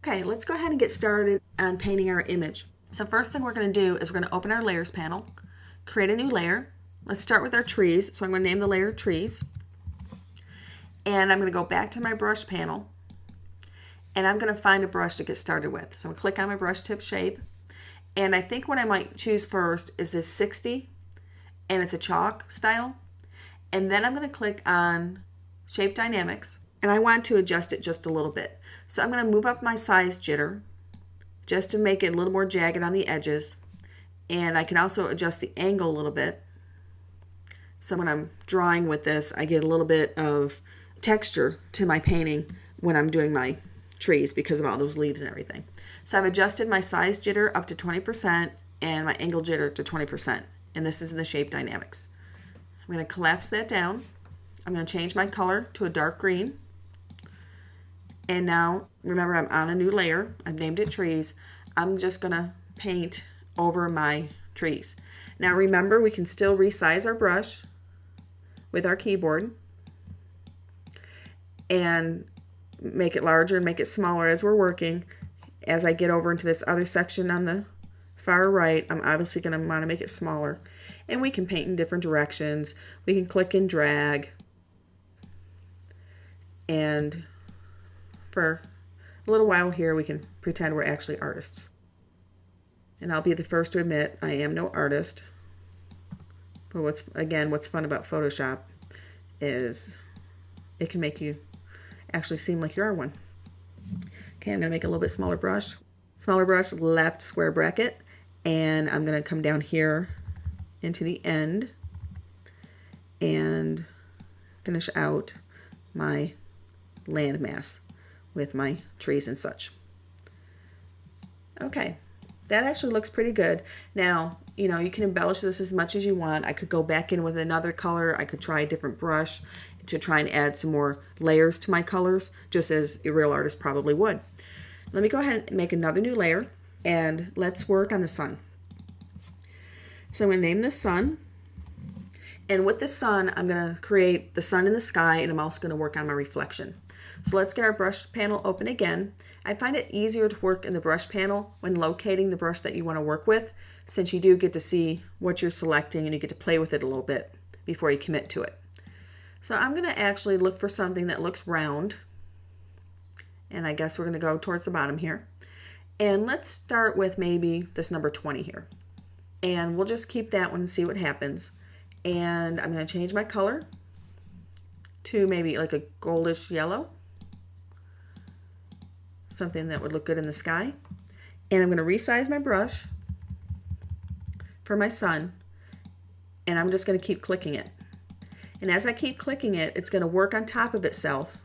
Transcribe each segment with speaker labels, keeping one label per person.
Speaker 1: Okay, let's go ahead and get started on painting our image. So first thing we're going to do is we're going to open our layers panel, create a new layer. Let's start with our trees. So I'm going to name the layer trees. And I'm going to go back to my brush panel and I'm going to find a brush to get started with. So I'm going to click on my brush tip shape. And I think what I might choose first is this 60, and it's a chalk style. And then I'm going to click on Shape Dynamics, and I want to adjust it just a little bit. So I'm going to move up my size jitter just to make it a little more jagged on the edges. And I can also adjust the angle a little bit. So when I'm drawing with this, I get a little bit of texture to my painting when I'm doing my trees because of all those leaves and everything. So I've adjusted my size jitter up to 20% and my angle jitter to 20%. And this is in the Shape Dynamics. I'm going to collapse that down. I'm going to change my color to a dark green. And now, remember, I'm on a new layer. I've named it trees. I'm just going to paint over my trees. Now remember, we can still resize our brush with our keyboard and make it larger and make it smaller as we're working. As I get over into this other section on the far right, I'm obviously going to want to make it smaller. And we can paint in different directions. We can click and drag. And for a little while here, we can pretend we're actually artists. And I'll be the first to admit I am no artist. But what's fun about Photoshop is it can make you actually seem like you are one. Okay, I'm going to make a little bit smaller brush. Smaller brush, left square bracket. And I'm going to come down here into the end and finish out my landmass with my trees and such. Okay, that actually looks pretty good. Now, you can embellish this as much as you want. I could go back in with another color. I could try a different brush to try and add some more layers to my colors, just as a real artist probably would. Let me go ahead and make another new layer, and let's work on the sun. So I'm going to name this sun. And with the sun, I'm going to create the sun in the sky, and I'm also going to work on my reflection. So let's get our brush panel open again. I find it easier to work in the brush panel when locating the brush that you want to work with, since you do get to see what you're selecting and you get to play with it a little bit before you commit to it. So I'm going to actually look for something that looks round. And I guess we're going to go towards the bottom here. And let's start with maybe this number 20 here. And we'll just keep that one and see what happens. And I'm going to change my color to maybe like a goldish yellow. Something that would look good in the sky. And I'm going to resize my brush for my sun. And I'm just going to keep clicking it. And as I keep clicking it, it's going to work on top of itself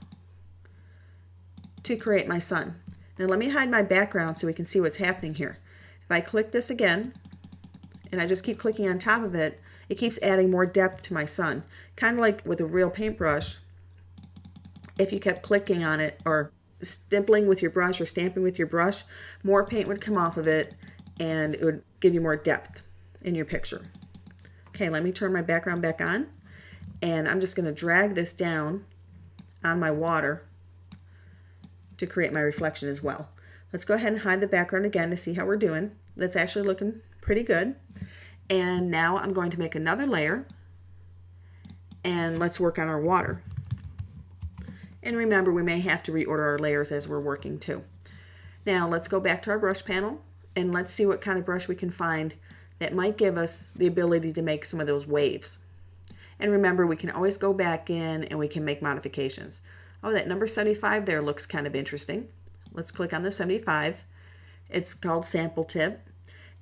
Speaker 1: to create my sun. Now let me hide my background so we can see what's happening here. If I click this again, and I just keep clicking on top of it, it keeps adding more depth to my sun. Kind of like with a real paintbrush, if you kept clicking on it or stippling with your brush or stamping with your brush, more paint would come off of it and it would give you more depth in your picture. Okay, let me turn my background back on, and I'm just going to drag this down on my water to create my reflection as well. Let's go ahead and hide the background again to see how we're doing. That's actually looking pretty good. And now I'm going to make another layer, and let's work on our water. And remember, we may have to reorder our layers as we're working too. Now let's go back to our brush panel and let's see what kind of brush we can find that might give us the ability to make some of those waves. And remember, we can always go back in and we can make modifications. Oh, that number 75 there looks kind of interesting. Let's click on the 75. It's called Sample Tip.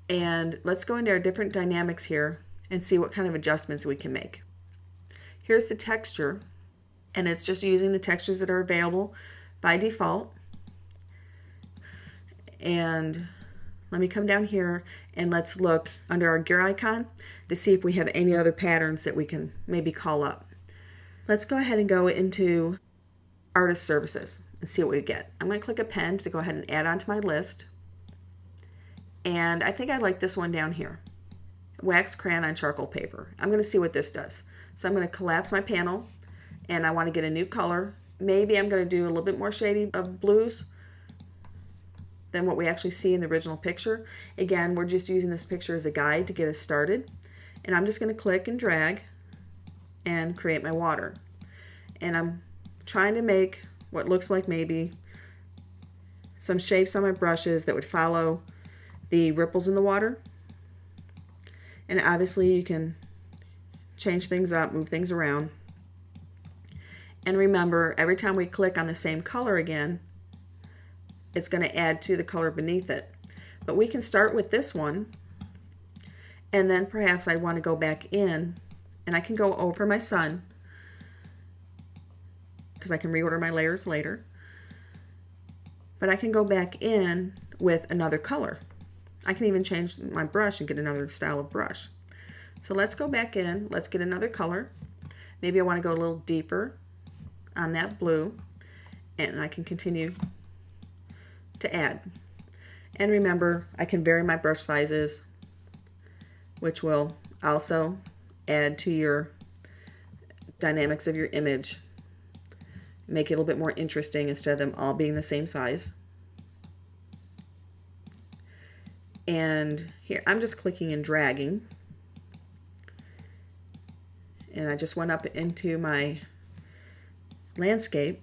Speaker 1: And let's go into our different dynamics here and see what kind of adjustments we can make. Here's the texture, and it's just using the textures that are available by default. And let me come down here and let's look under our gear icon to see if we have any other patterns that we can maybe call up. Let's go ahead and go into Artist Services and see what we get. I'm going to click append to go ahead and add onto my list. And I think I like this one down here. Wax crayon on charcoal paper. I'm going to see what this does. So I'm going to collapse my panel and I want to get a new color. Maybe I'm going to do a little bit more shady of blues. than what we actually see in the original picture. Again, we're just using this picture as a guide to get us started. And I'm just going to click and drag and create my water. And I'm trying to make what looks like maybe some shapes on my brushes that would follow the ripples in the water. And obviously you can change things up, move things around. And remember, every time we click on the same color again, it's going to add to the color beneath it. But we can start with this one, and then perhaps I want to go back in, and I can go over my sun, because I can reorder my layers later. But I can go back in with another color. I can even change my brush and get another style of brush. So let's go back in, let's get another color. Maybe I want to go a little deeper on that blue, and I can continue to add. And remember, I can vary my brush sizes, which will also add to your dynamics of your image, make it a little bit more interesting instead of them all being the same size. And here I'm just clicking and dragging, and I just went up into my landscape.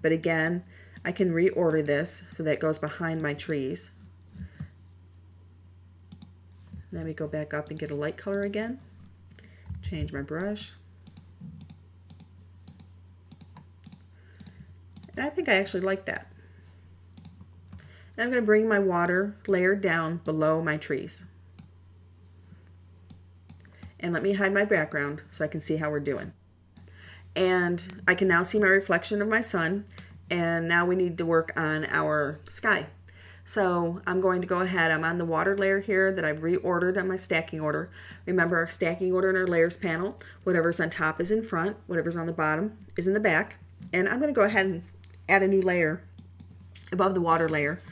Speaker 1: But again, I can reorder this so that it goes behind my trees. Let me go back up and get a light color again. Change my brush. And I think I actually like that. And I'm going to bring my water layer down below my trees. And let me hide my background so I can see how we're doing. And I can now see my reflection of my sun, and now we need to work on our sky. So I'm going to go ahead, I'm on the water layer here that I've reordered on my stacking order. Remember, our stacking order in our layers panel, whatever's on top is in front, whatever's on the bottom is in the back. And I'm going to go ahead and add a new layer above the water layer.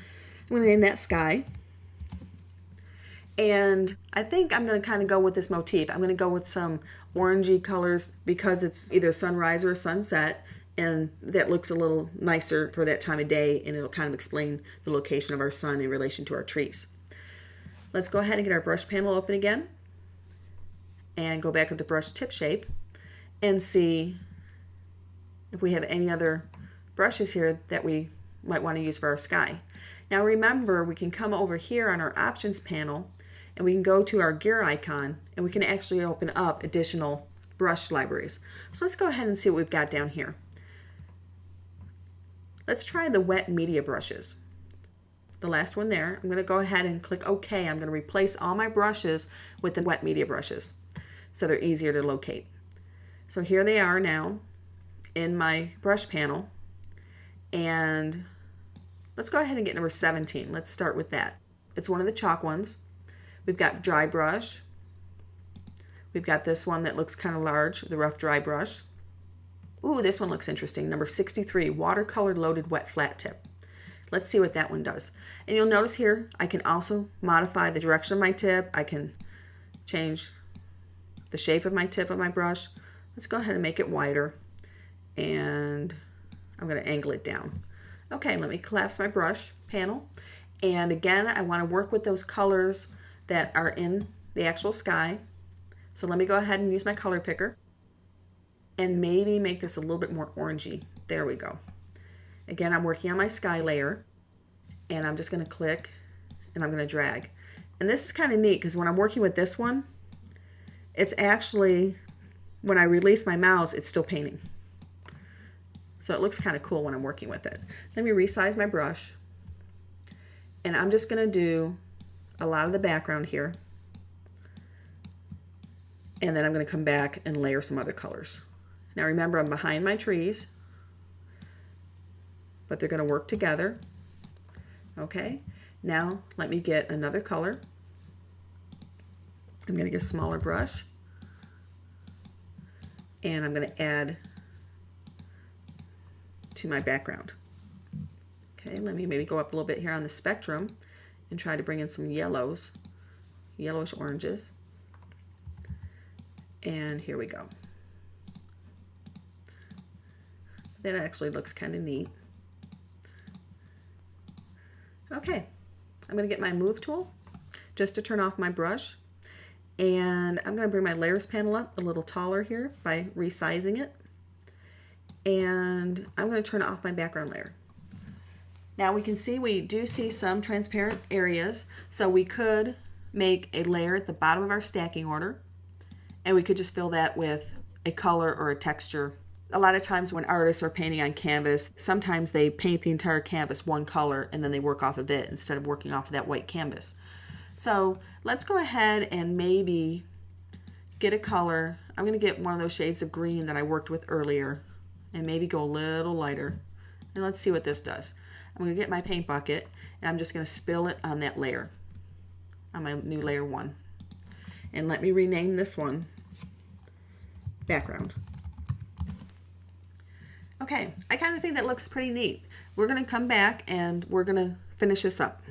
Speaker 1: I'm going to name that sky. And I think I'm going to kind of go with this motif. I'm going to go with some orangey colors because it's either sunrise or sunset, and that looks a little nicer for that time of day, and it'll kind of explain the location of our sun in relation to our trees. Let's go ahead and get our brush panel open again and go back up to brush tip shape and see if we have any other brushes here that we might want to use for our sky. Now remember, we can come over here on our options panel and we can go to our gear icon and we can actually open up additional brush libraries. So let's go ahead and see what we've got down here. Let's try the wet media brushes. The last one there, I'm going to go ahead and click OK. I'm going to replace all my brushes with the wet media brushes so they're easier to locate. So here they are now in my brush panel, and let's go ahead and get number 17. Let's start with that. It's one of the chalk ones. We've got dry brush. We've got this one that looks kind of large, the rough dry brush. Ooh, this one looks interesting. Number 63, watercolor loaded wet flat tip. Let's see what that one does. And you'll notice here, I can also modify the direction of my tip. I can change the shape of my tip of my brush. Let's go ahead and make it wider. And I'm going to angle it down. Okay, let me collapse my brush panel. And again, I want to work with those colors that are in the actual sky. So let me go ahead and use my color picker and maybe make this a little bit more orangey. There we go. Again, I'm working on my sky layer, and I'm just going to click and I'm going to drag. And this is kind of neat because when I'm working with this one, it's actually, when I release my mouse, it's still painting. So it looks kind of cool when I'm working with it. Let me resize my brush, and I'm just going to do a lot of the background here, and then I'm going to come back and layer some other colors. Now remember, I'm behind my trees, but they're going to work together. Okay, now let me get another color. I'm going to get a smaller brush, and I'm going to add to my background. Okay, let me maybe go up a little bit here on the spectrum and try to bring in some yellows, yellowish oranges. And here we go. That actually looks kind of neat. Okay, I'm going to get my move tool just to turn off my brush, and I'm going to bring my layers panel up a little taller here by resizing it, and I'm going to turn off my background layer. Now we can see we do see some transparent areas, so we could make a layer at the bottom of our stacking order, and we could just fill that with a color or a texture. A lot of times when artists are painting on canvas, sometimes they paint the entire canvas one color and then they work off of it instead of working off of that white canvas. So let's go ahead and maybe get a color. I'm going to get one of those shades of green that I worked with earlier and maybe go a little lighter. And let's see what this does. I'm going to get my paint bucket and I'm just going to spill it on that layer, on my new layer 1. And let me rename this one background. Okay, I kind of think that looks pretty neat. We're going to come back and we're going to finish this up.